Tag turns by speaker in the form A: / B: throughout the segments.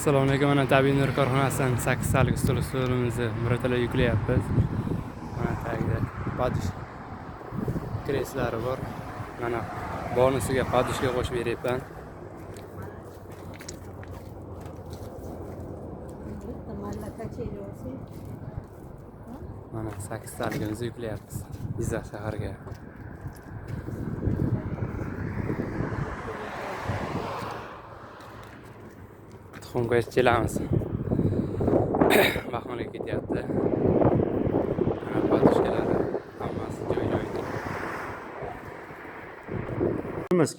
A: Assalomu alaykum. Mana Tabiiy Nur korxonasidan 8 talik stolimizni muratalab yuklayapmiz. Mana tagida padish kreslari bor. Mana bonusiga padishga qo'shib beryapman. Mana 8 taligimizni yuklayapmiz Jizzax shahariga. Tuxum go'sht chelamiz. Baxmalga ketyapti. Mana padishkalari hammasi joy-joyida.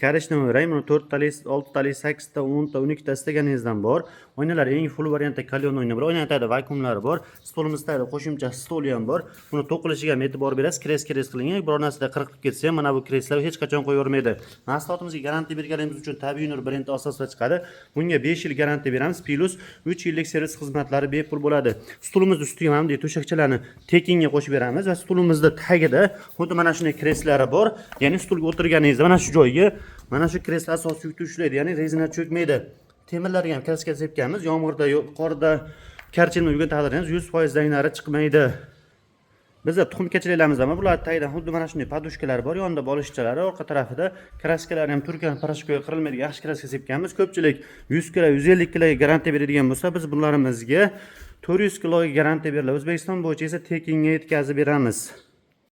B: Karishni Raymond 4 talik, 6 talik, 8 ta, 10 ta, 12 ta istaganingizdan bor. Oynalar eng full variantda kalyon o'yini bor. Oynatadi vakuumlari bor. Stolimizda qo'shimcha stoli ham bor. Buni to'qilishiga ham e'tibor berasiz. Kres qilingan. Biror narsada qirqib ketsa ham mana bu kreslar hech qachon qo'yavermaydi. Mahsulotimizga garantiya berganimiz uchun Tabiiy Nur brendi asosida chiqadi. Bunga 5 yil garantiya beramiz. Plus 3 yillik servis xizmatlari bepul bo'ladi. Stolimiz ustiga ham to'shakchalarni tekinga qo'shib beramiz va stolimizda tagida xuddi mana shunday kreslari bor. Ya'ni stolga o'tirganingizda mana shu joyga mana shu kreslar asosiy yukni ushlaydi, ya'ni rezina cho'kmaydi. Temirlarga ham kraska sepganmiz. Yomg'irda, qorda, karchinma yurgan taqdirda 100% zanglari chiqmaydi. Bizda tuxum kachilalarimiz ham bular tagidan xuddi mana shunday podushkalar bor, yonida bolishchalari, orqa tarafida kraskalari ham turkan parashkoga qirilmaydigan yaxshi kraska sepganmiz. Ko'pchilik 100 kg, 150 kg garantiya beradigan bo'lsa, biz bunlarimizga 400 kg garantiya beriladi. O'zbekiston bo'yicha esa tekinga yetkazib beramiz.